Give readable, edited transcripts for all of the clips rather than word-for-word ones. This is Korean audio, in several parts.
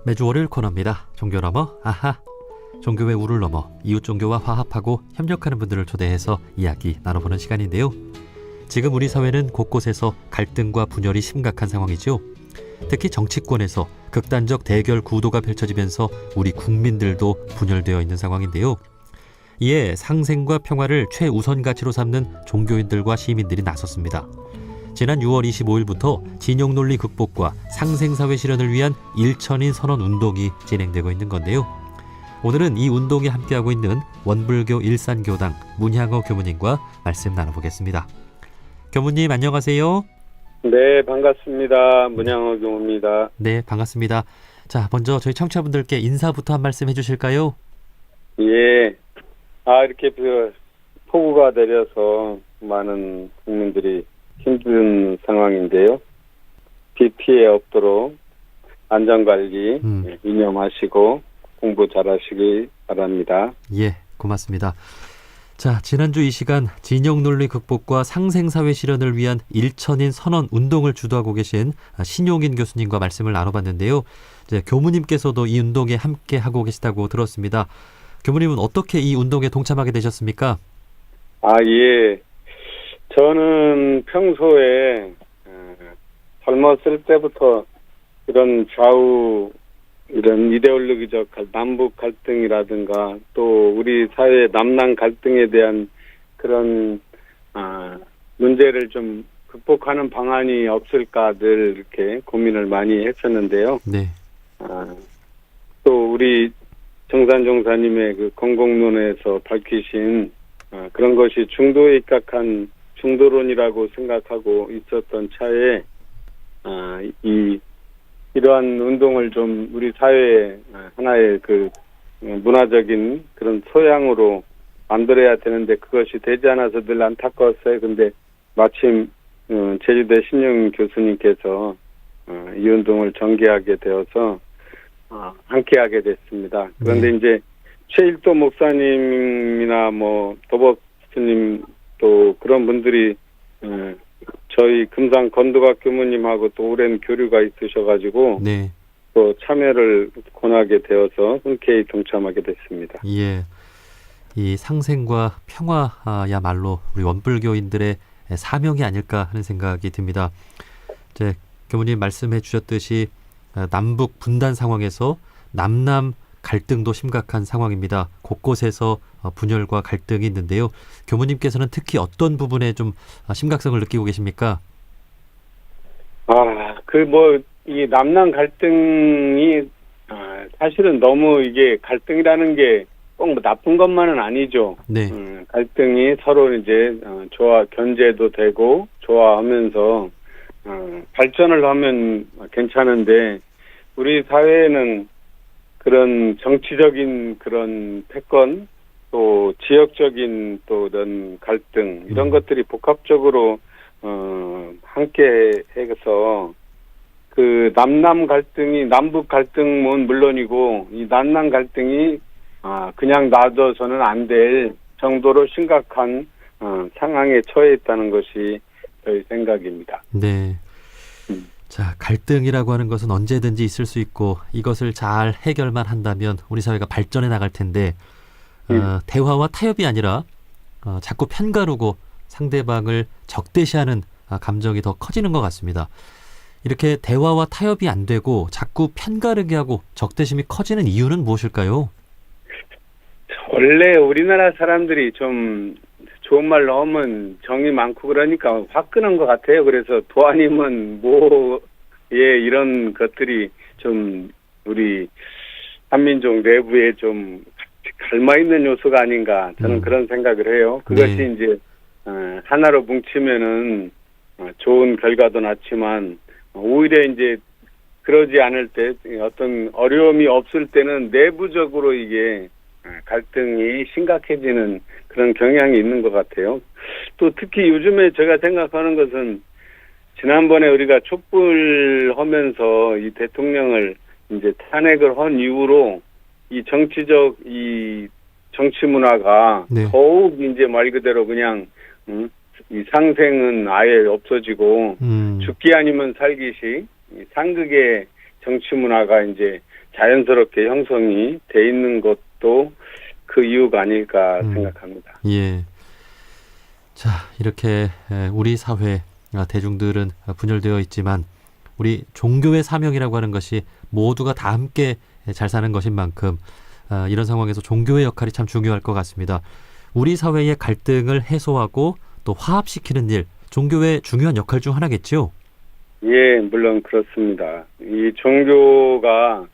매주 월요일 코너입니다. 종교 넘어 아하. 종교의 우를 넘어 이웃 종교와 화합하고 협력하는 분들을 초대해서 이야기 나눠보는 시간인데요. 지금 우리 사회는 곳곳에서 갈등과 분열이 심각한 상황이죠. 특히 정치권에서 극단적 대결 구도가 펼쳐지면서 우리 국민들도 분열되어 있는 상황인데요. 이에 상생과 평화를 최우선 가치로 삼는 종교인들과 시민들이 나섰습니다. 지난 6월 25일부터 진영논리 극복과 상생사회 실현을 위한 일천인 선언 운동이 진행되고 있는 건데요. 오늘은 이 운동에 함께하고 있는 원불교 일산교당 문향호 교무님과 말씀 나눠보겠습니다. 교무님 안녕하세요. 네, 반갑습니다. 문향호 교무입니다. 네, 반갑습니다. 자, 먼저 저희 청취자분들께 인사부터 한 말씀 해주실까요? 예. 이렇게 폭우가 내려서 많은 국민들이 힘든 상황인데요. 비 피해 없도록 안전관리 유념하시고 공부 잘하시기 바랍니다. 예, 고맙습니다. 자, 지난주 이 시간 진영논리 극복과 상생사회 실현을 위한 일천인 선언 운동을 주도하고 계신 신용인 교수님과 말씀을 나눠봤는데요. 이제 교무님께서도 이 운동에 함께 하고 계시다고 들었습니다. 교무님은 어떻게 이 운동에 동참하게 되셨습니까? 예. 저는 평소에 젊었을 때부터 이런 좌우 이런 이데올로기적 남북 갈등이라든가 또 우리 사회 남남 갈등에 대한 그런 문제를 좀 극복하는 방안이 없을까 늘 이렇게 고민을 많이 했었는데요. 네. 또 우리 정산 종사님의 그 건국론에서 밝히신 그런 것이 중도에 입각한 중도론이라고 생각하고 있었던 차에 이러한 운동을 좀 우리 사회의 하나의 그 문화적인 그런 소양으로 만들어야 되는데 그것이 되지 않아서 늘 안타까웠어요. 근데 마침 제주대 신용 교수님께서 이 운동을 전개하게 되어서 함께하게 됐습니다. 그런데 이제 최일도 목사님이나 도법스님 또 그런 분들이 저희 금산 건도각 교무님하고 또 오랜 교류가 있으셔가지고 네. 또 참여를 권하게 되어서 흔쾌히 동참하게 됐습니다. 예, 이 상생과 평화야말로 우리 원불교인들의 사명이 아닐까 하는 생각이 듭니다. 이제 교무님 말씀해 주셨듯이 남북 분단 상황에서 남남 갈등도 심각한 상황입니다. 곳곳에서 분열과 갈등이 있는데요. 교무님께서는 특히 어떤 부분에 좀 심각성을 느끼고 계십니까? 이 남남 갈등이 사실은 너무 이게 갈등이라는 게 꼭 나쁜 것만은 아니죠. 네. 갈등이 서로 이제 견제도 되고 좋아하면서 발전을 하면 괜찮은데 우리 사회에는 그런 정치적인 그런 패권 또 지역적인 또 이런 갈등 이런 것들이 복합적으로 함께 해서 그 남남 갈등이 남북 갈등은 물론이고 이 남남 갈등이 그냥 놔둬서는 안 될 정도로 심각한 상황에 처해 있다는 것이 저희 생각입니다. 네. 자, 갈등이라고 하는 것은 언제든지 있을 수 있고 이것을 잘 해결만 한다면 우리 사회가 발전해 나갈 텐데 대화와 타협이 아니라 자꾸 편가르고 상대방을 적대시하는 감정이 더 커지는 것 같습니다. 이렇게 대화와 타협이 안 되고 자꾸 편가르게 하고 적대심이 커지는 이유는 무엇일까요? 원래 우리나라 사람들이 좀 좋은 말로 하면 정이 많고 그러니까 화끈한 것 같아요. 그래서 도아님은 이런 것들이 좀 우리 한민족 내부에 좀 갈마있는 요소가 아닌가 저는 그런 생각을 해요. 그것이 네. 이제 하나로 뭉치면은 좋은 결과도 났지만 오히려 이제 그러지 않을 때 어떤 어려움이 없을 때는 내부적으로 이게 갈등이 심각해지는 그런 경향이 있는 것 같아요. 또 특히 요즘에 제가 생각하는 것은 지난번에 우리가 촛불하면서 이 대통령을 이제 탄핵을 한 이후로 이 정치적 이 정치 문화가 네. 더욱 이제 말 그대로 그냥 이 상생은 아예 없어지고 죽기 아니면 살기식 상극의 정치 문화가 이제 자연스럽게 형성이 돼 있는 것도 그 이유가 아닐까 생각합니다. 예. 자, 이렇게 우리 사회 대중들은 분열되어 있지만 우리 종교의 사명이라고 하는 것이 모두가 다 함께 잘 사는 것인 만큼 이런 상황에서 종교의 역할이 참 중요할 것 같습니다. 우리 사회의 갈등을 해소하고 또 화합시키는 일, 종교의 중요한 역할 중 하나겠죠? 예, 물론 그렇습니다. 이 종교가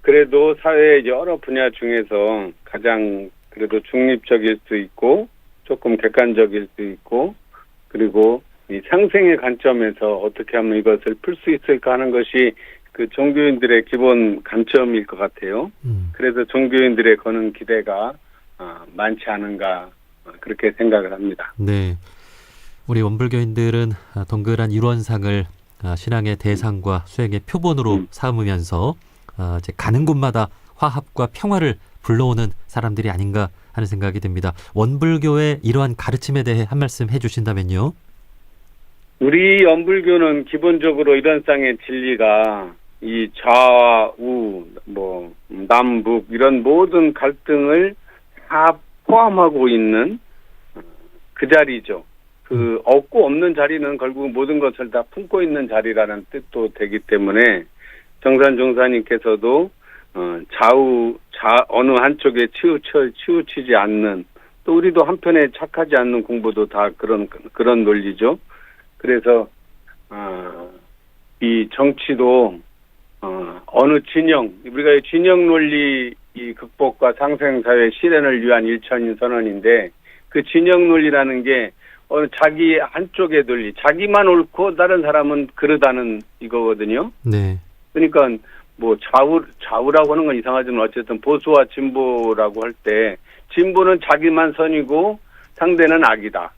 그래도 사회의 여러 분야 중에서 가장 그래도 중립적일 수 있고 조금 객관적일 수 있고 그리고 이 상생의 관점에서 어떻게 하면 이것을 풀 수 있을까 하는 것이 그 종교인들의 기본 관점일 것 같아요. 그래서 종교인들의 거는 기대가 많지 않은가 그렇게 생각을 합니다. 네. 우리 원불교인들은 동그란 일원상을 신앙의 대상과 수행의 표본으로 삼으면서 이제 가는 곳마다 화합과 평화를 불러오는 사람들이 아닌가 하는 생각이 듭니다. 원불교의 이러한 가르침에 대해 한 말씀 해주신다면요. 우리 원불교는 기본적으로 일원상의 진리가 이 좌우, 남북 이런 모든 갈등을 다 포함하고 있는 그 자리죠. 그 없고 없는 자리는 결국 모든 것을 다 품고 있는 자리라는 뜻도 되기 때문에 정산종사님께서도 어느 한쪽에 치우치지 않는 또 우리도 한편에 착하지 않는 공부도 다 그런 논리죠. 그래서 이 정치도 어느 진영 우리가 진영 논리 이 극복과 상생사회 실현을 위한 일천인 선언인데 그 진영 논리라는 게 자기 한쪽의 논리, 자기만 옳고 다른 사람은 그러다는 이거거든요. 네. 그러니까 좌우라고 하는 건 이상하지만 어쨌든 보수와 진보라고 할 때 진보는 자기만 선이고 상대는 악이다.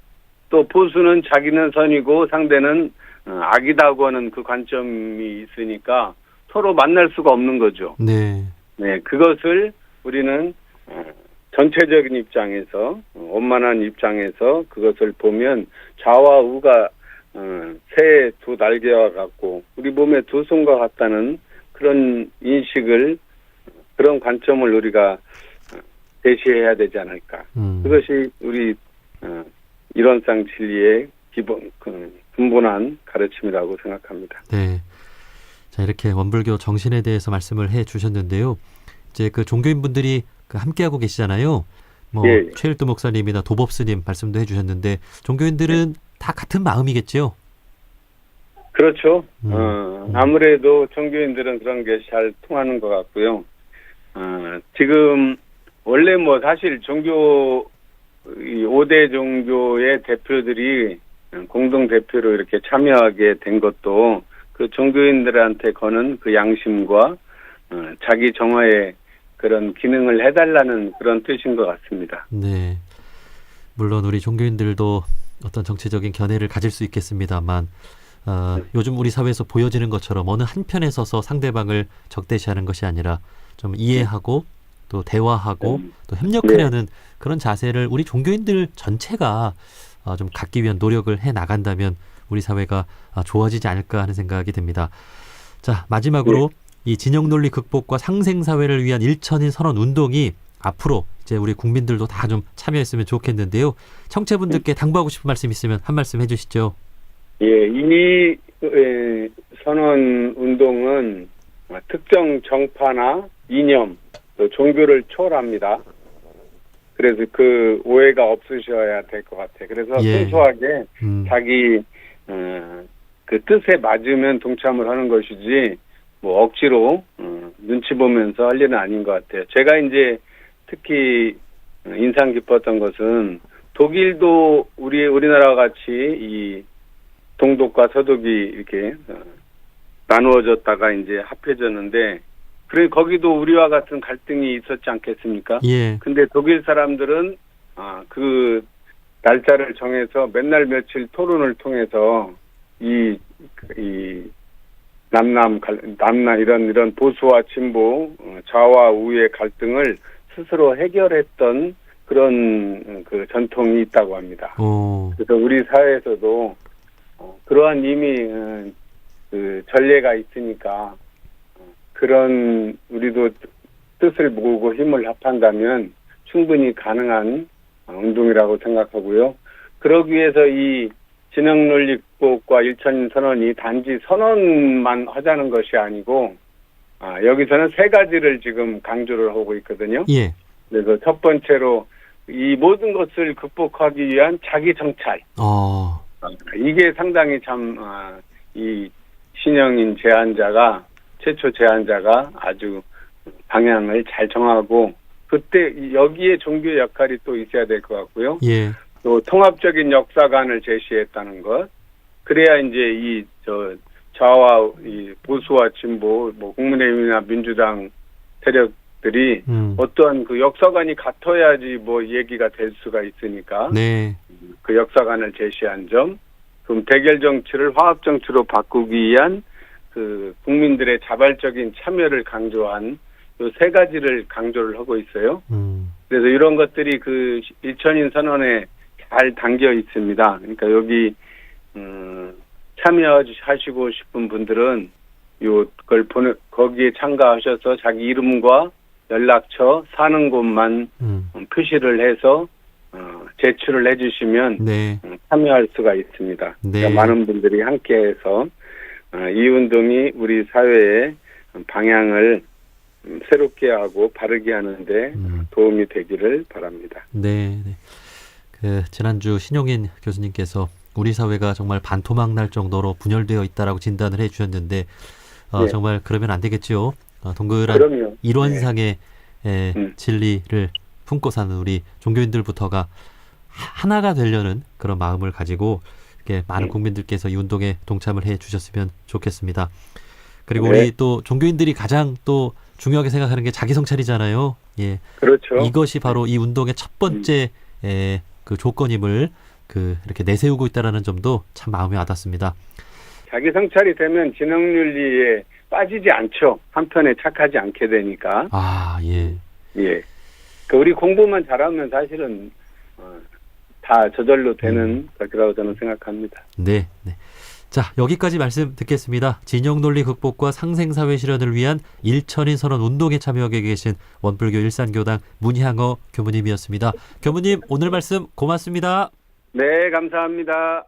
또 보수는 자기는 선이고 상대는 악이다고 하는 그 관점이 있으니까 서로 만날 수가 없는 거죠. 네. 네, 그것을 우리는 전체적인 입장에서 원만한 입장에서 그것을 보면 좌와 우가 새의 두 날개와 같고 우리 몸의 두 손과 같다는 그런 인식을 그런 관점을 우리가 제시해야 되지 않을까. 그것이 우리 일원상 진리의 근본한 가르침이라고 생각합니다. 네. 자, 이렇게 원불교 정신에 대해서 말씀을 해 주셨는데요. 이제 그 종교인분들이 함께하고 계시잖아요. 예. 최일도 목사님이나 도법스님 말씀도 해 주셨는데 종교인들은 다 같은 마음이겠죠? 그렇죠. 아무래도 종교인들은 그런 게 잘 통하는 것 같고요. 지금 원래 사실 종교 이 5대 종교의 대표들이 공동 대표로 이렇게 참여하게 된 것도 그 종교인들한테 거는 그 양심과 자기 정화의 그런 기능을 해달라는 그런 뜻인 것 같습니다. 네. 물론 우리 종교인들도 어떤 정치적인 견해를 가질 수 있겠습니다만 요즘 우리 사회에서 보여지는 것처럼 어느 한편에 서서 상대방을 적대시하는 것이 아니라 좀 이해하고 또 대화하고 또 협력하려는 그런 자세를 우리 종교인들 전체가 좀 갖기 위한 노력을 해 나간다면 우리 사회가 좋아지지 않을까 하는 생각이 듭니다. 자, 마지막으로 이 진영 논리 극복과 상생 사회를 위한 일천인 선언 운동이 앞으로 이제 우리 국민들도 다 좀 참여했으면 좋겠는데요. 청취자분들께 당부하고 싶은 말씀 있으면 한 말씀 해주시죠. 예, 이 선언 운동은 특정 정파나 이념, 또 종교를 초월합니다. 그래서 그 오해가 없으셔야 될 것 같아요. 그래서 순수하게 자기 그 뜻에 맞으면 동참을 하는 것이지 억지로 눈치 보면서 할 일은 아닌 것 같아요. 제가 이제 특히 인상 깊었던 것은 독일도 우리나라와 같이 이 동독과 서독이 이렇게 나누어졌다가 이제 합해졌는데 그래 거기도 우리와 같은 갈등이 있었지 않겠습니까? 예. 근데 독일 사람들은 그 날짜를 정해서 맨날 며칠 토론을 통해서 이 남나 이런 보수와 진보, 좌와 우의 갈등을 스스로 해결했던 그런 그 전통이 있다고 합니다. 그래서 우리 사회에서도 그러한 이미 그 전례가 있으니까 그런 우리도 뜻을 모으고 힘을 합한다면 충분히 가능한 운동이라고 생각하고요. 그러기 위해서 이 진영논리국보과 일천인 선언이 단지 선언만 하자는 것이 아니고 여기서는 세 가지를 지금 강조를 하고 있거든요. 예. 그래서 첫 번째로 이 모든 것을 극복하기 위한 자기 성찰. 이게 상당히 참 이 신영인 제안자가 최초 제안자가 아주 방향을 잘 정하고 그때 여기에 종교의 역할이 또 있어야 될 것 같고요. 예. 또 통합적인 역사관을 제시했다는 것. 그래야 이제 좌와 이 보수와 진보, 국민의힘이나 민주당 세력들이 어떠한 그 역사관이 같아야지 얘기가 될 수가 있으니까. 네. 그 역사관을 제시한 점. 그럼 대결 정치를 화합 정치로 바꾸기 위한 그 국민들의 자발적인 참여를 강조한 요 세 가지를 강조를 하고 있어요. 그래서 이런 것들이 그 일천인 선언에 잘 담겨 있습니다. 그러니까 여기 참여하시고 싶은 분들은 요걸 거기에 참가하셔서 자기 이름과 연락처 사는 곳만 표시를 해서 제출을 해주시면 네. 참여할 수가 있습니다. 네. 그러니까 많은 분들이 함께해서 이 운동이 우리 사회의 방향을 새롭게 하고 바르게 하는데 도움이 되기를 바랍니다. 네. 지난주 신용인 교수님께서 우리 사회가 정말 반토막 날 정도로 분열되어 있다라고 진단을 해주셨는데 네. 정말 그러면 안 되겠죠. 동그란 그럼요. 일원상의 진리를 품고 사는 우리 종교인들부터가 하나가 되려는 그런 마음을 가지고 이렇게 많은 국민들께서 이 운동에 동참을 해 주셨으면 좋겠습니다. 그리고 네. 우리 또 종교인들이 가장 또 중요하게 생각하는 게 자기 성찰이잖아요. 예. 그렇죠. 이것이 바로 이 운동의 첫 번째 그 조건임을 이렇게 내세우고 있다라는 점도 참 마음에 와닿습니다. 자기 성찰이 되면 진영윤리에 빠지지 않죠. 한편에 착하지 않게 되니까. 예. 예. 우리 공부만 잘하면 사실은 다 저절로 되는 것이라고 저는 생각합니다. 네. 자, 여기까지 말씀 듣겠습니다. 진영논리 극복과 상생사회 실현을 위한 일천인 선언 운동에 참여하게 계신 원불교 일산교당 문향어 교무님이었습니다. 교무님, 오늘 말씀 고맙습니다. 네, 감사합니다.